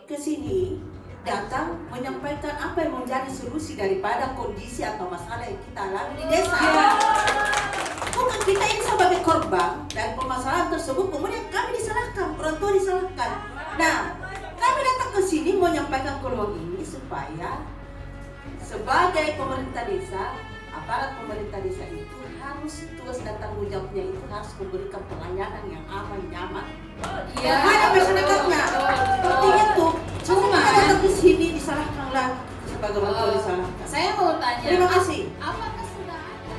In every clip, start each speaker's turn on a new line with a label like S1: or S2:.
S1: ke sini datang menyampaikan apa yang menjadi solusi daripada kondisi atau masalah yang kita alami di desa. Bukan kita ini sebagai korban dari permasalahan tersebut, kemudian kami disalahkan, orang tua disalahkan. Nah, kami datang ke sini menyampaikan ke ruang ini supaya sebagai pemerintah desa, aparat pemerintah desa itu harus tugas dan tanggung jawabnya itu harus memberikan pelayanan yang aman, nyaman kepada masyarakatnya. Seperti itu. Cuma datang ke sini disalahkan lah sebagai orang tua disalahkan.
S2: Saya mau tanya.
S1: Terima kasih.
S2: Apakah sudah ada?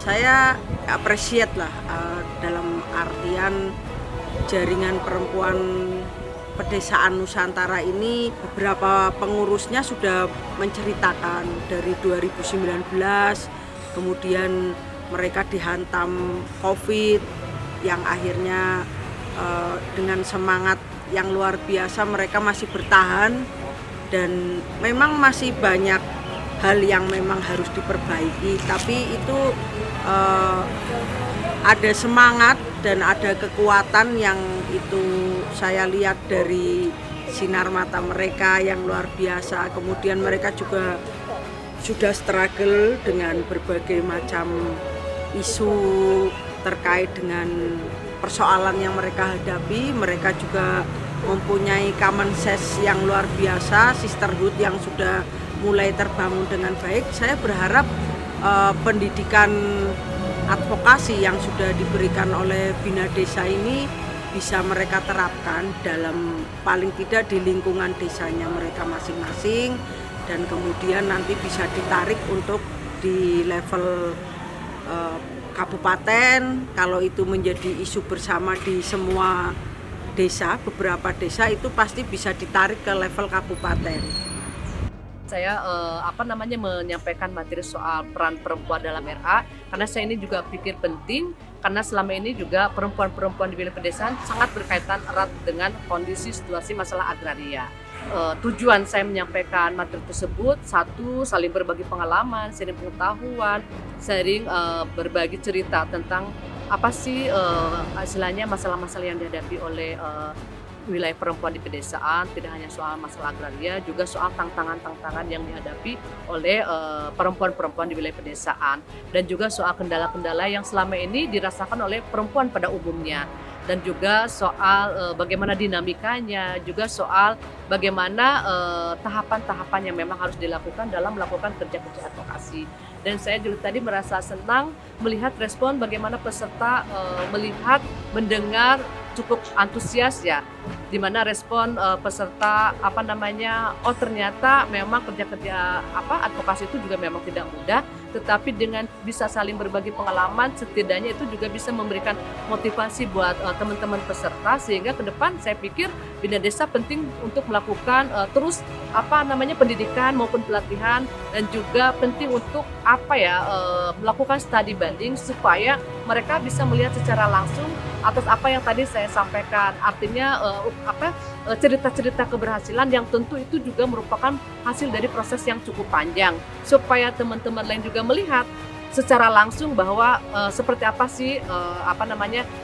S3: Saya appreciate lah dalam artian jaringan perempuan pedesaan Nusantara ini, beberapa pengurusnya sudah menceritakan dari 2019, kemudian mereka dihantam COVID yang akhirnya dengan semangat yang luar biasa mereka masih bertahan, dan memang masih banyak hal yang memang harus diperbaiki, tapi itu ada semangat dan ada kekuatan yang itu saya lihat dari sinar mata mereka yang luar biasa. Kemudian mereka juga sudah struggle dengan berbagai macam isu terkait dengan persoalan yang mereka hadapi. Mereka juga mempunyai common sense yang luar biasa, sisterhood yang sudah mulai terbangun dengan baik. Saya berharap pendidikan advokasi yang sudah diberikan oleh Bina Desa ini bisa mereka terapkan dalam paling tidak di lingkungan desanya mereka masing-masing, dan kemudian nanti bisa ditarik untuk di level kabupaten. Kalau itu menjadi isu bersama di semua desa, beberapa desa itu pasti bisa ditarik ke level kabupaten.
S4: Saya menyampaikan materi soal peran perempuan dalam RA, karena saya ini juga pikir penting, karena selama ini juga perempuan-perempuan di wilayah pedesaan sangat berkaitan erat dengan kondisi situasi masalah agraria. Tujuan saya menyampaikan materi tersebut, satu, saling berbagi pengalaman, sharing pengetahuan, sharing berbagi cerita tentang apa sih istilahnya masalah-masalah yang dihadapi oleh wilayah perempuan di pedesaan. Tidak hanya soal masalah agraria, juga soal tantangan-tantangan yang dihadapi oleh perempuan-perempuan di wilayah pedesaan, dan juga soal kendala-kendala yang selama ini dirasakan oleh perempuan pada umumnya, dan juga soal bagaimana dinamikanya, juga soal bagaimana tahapan-tahapan yang memang harus dilakukan dalam melakukan kerja-kerja advokasi. Dan saya juga tadi merasa senang melihat respon bagaimana peserta melihat, mendengar cukup antusias ya, di mana respon peserta oh ternyata memang kerja-kerja advokasi itu juga memang tidak mudah, tetapi dengan bisa saling berbagi pengalaman, setidaknya itu juga bisa memberikan motivasi buat teman-teman peserta, sehingga ke depan saya pikir Bina Desa penting untuk melakukan terus pendidikan maupun pelatihan, dan juga penting untuk melakukan studi banding supaya mereka bisa melihat secara langsung atas apa yang tadi saya sampaikan. Artinya cerita-cerita keberhasilan yang tentu itu juga merupakan hasil dari proses yang cukup panjang, supaya teman-teman lain juga melihat secara langsung bahwa seperti apa sih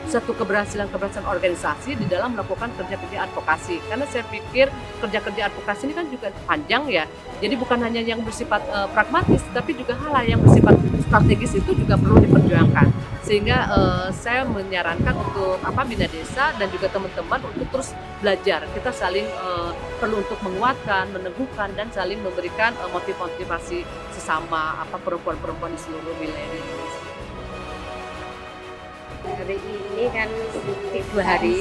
S4: satu keberhasilan organisasi di dalam melakukan kerja-kerja advokasi. Karena saya pikir kerja-kerja advokasi ini kan juga panjang ya. Jadi bukan hanya yang bersifat pragmatis, tapi juga hal yang bersifat strategis itu juga perlu diperjuangkan. Sehingga saya menyarankan untuk Bina Desa dan juga teman-teman untuk terus belajar. Kita saling perlu untuk menguatkan, meneguhkan, dan saling memberikan motivasi sesama perempuan-perempuan di seluruh wilayah Indonesia.
S5: Hari ini kan di 2 hari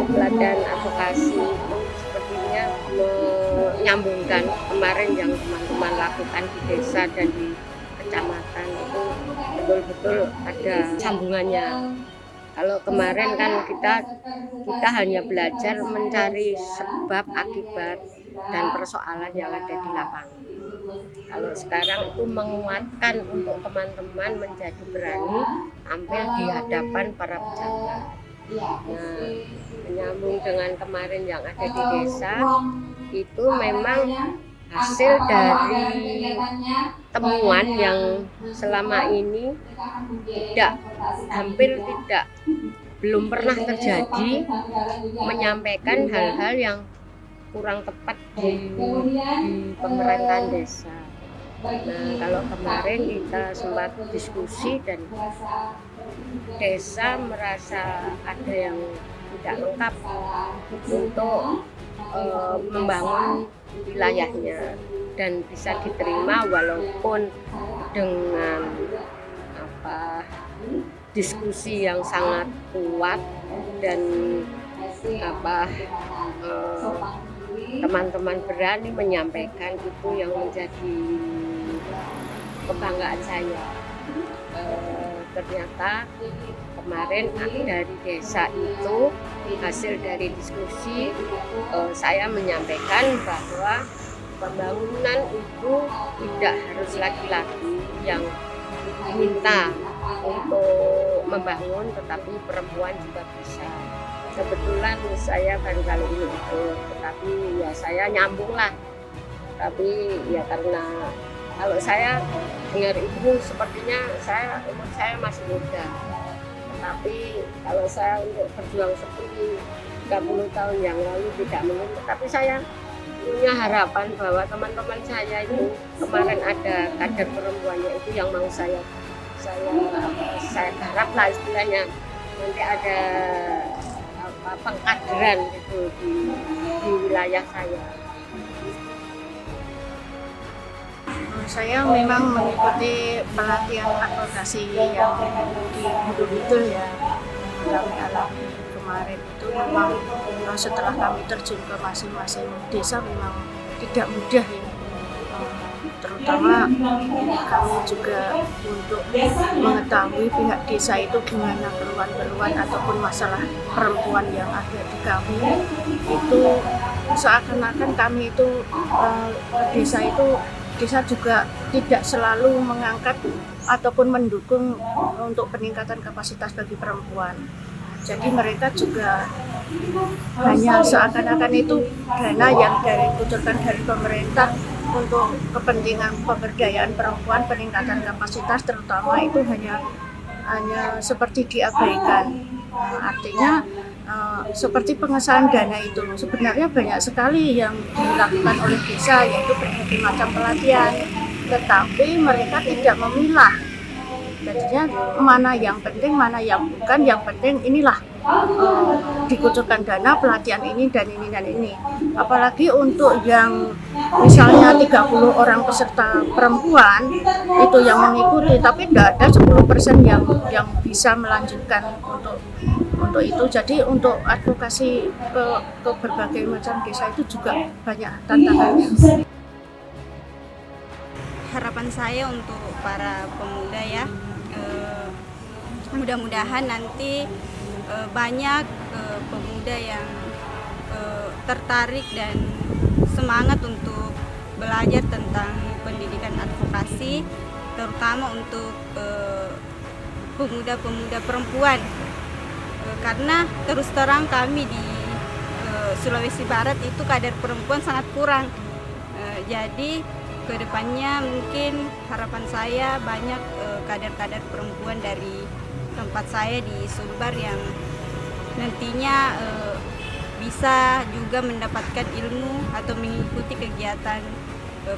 S5: pelatihan advokasi itu sepertinya menyambungkan kemarin yang teman-teman lakukan di desa dan di kecamatan itu betul-betul ada sambungannya. Kalau kemarin kan kita hanya belajar mencari sebab akibat dan persoalan yang ada di lapangan. Kalau sekarang itu menguatkan untuk teman-teman menjadi berani tampil di hadapan para pejabat. Nah, menyambung dengan kemarin yang ada di desa, itu memang hasil dari temuan yang selama ini belum pernah terjadi, menyampaikan hal-hal yang kurang tepat di pemerintahan desa. Nah, kalau kemarin kita sempat diskusi dan desa merasa ada yang tidak lengkap untuk membangun wilayahnya dan bisa diterima walaupun dengan diskusi yang sangat kuat dan teman-teman berani menyampaikan itu yang menjadi kebanggaan saya. Ternyata kemarin dari desa itu hasil dari diskusi saya menyampaikan bahwa pembangunan itu tidak harus laki-laki yang diminta untuk membangun, tetapi perempuan juga bisa. Kebetulan saya baru kali ini ikut, tetapi ya saya nyambung lah. Tapi ya karena kalau saya dengar itu sepertinya umur saya masih muda. Tapi kalau saya untuk berjuang seperti 30 tahun yang lalu tidak mungkin. Tapi saya punya harapan bahwa teman-teman saya itu kemarin ada kader perempuannya itu yang mau saya harap lah istilahnya nanti ada pengkaderan gitu di wilayah saya.
S6: Saya memang mengikuti pelatihan advokasi yang di betul-betul ya kami alami kemarin itu. Memang setelah kami terjun ke masing-masing desa memang tidak mudah ya, terutama kami juga untuk mengetahui pihak desa itu gimana keluhan-keluhan ataupun masalah perempuan yang ada di kami. Itu seakan-akan kami itu desa juga tidak selalu mengangkat ataupun mendukung untuk peningkatan kapasitas bagi perempuan. Jadi mereka juga hanya seakan-akan itu dana yang dikucurkan dari pemerintah untuk kepentingan pemberdayaan perempuan, peningkatan kapasitas terutama itu hanya seperti diabaikan. Artinya seperti pengesahan dana itu sebenarnya banyak sekali yang dilakukan oleh desa, yaitu berbagai macam pelatihan, tetapi mereka tidak memilah. Jadinya mana yang penting, mana yang bukan. Yang penting inilah dikucurkan dana pelatihan ini dan ini dan ini. Apalagi untuk yang misalnya 30 orang peserta perempuan itu yang mengikuti, tapi tidak ada 10% yang bisa melanjutkan untuk itu. Jadi untuk advokasi ke berbagai macam desa itu juga banyak tantangannya.
S7: Harapan saya untuk para pemuda ya, mudah-mudahan nanti banyak pemuda yang tertarik dan semangat untuk belajar tentang pendidikan advokasi, terutama untuk pemuda-pemuda perempuan. Karena terus terang kami di Sulawesi Barat itu kader perempuan sangat kurang. Jadi kedepannya mungkin harapan saya banyak kader-kader perempuan dari tempat saya di Sumbar yang nantinya bisa juga mendapatkan ilmu atau mengikuti kegiatan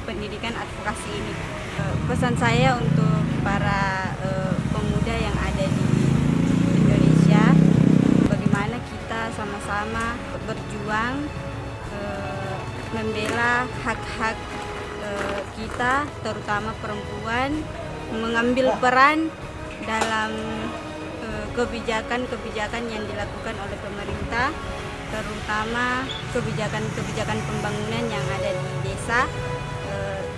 S7: pendidikan advokasi ini. Pesan saya untuk para pemuda yang ada di Indonesia, bagaimana kita sama-sama berjuang membela hak-hak kita, terutama perempuan, mengambil peran dalam kebijakan-kebijakan yang dilakukan oleh pemerintah, terutama kebijakan-kebijakan pembangunan yang ada di desa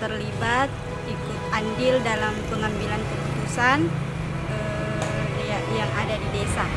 S7: terlibat ikut andil dalam pengambilan keputusan yang ada di desa.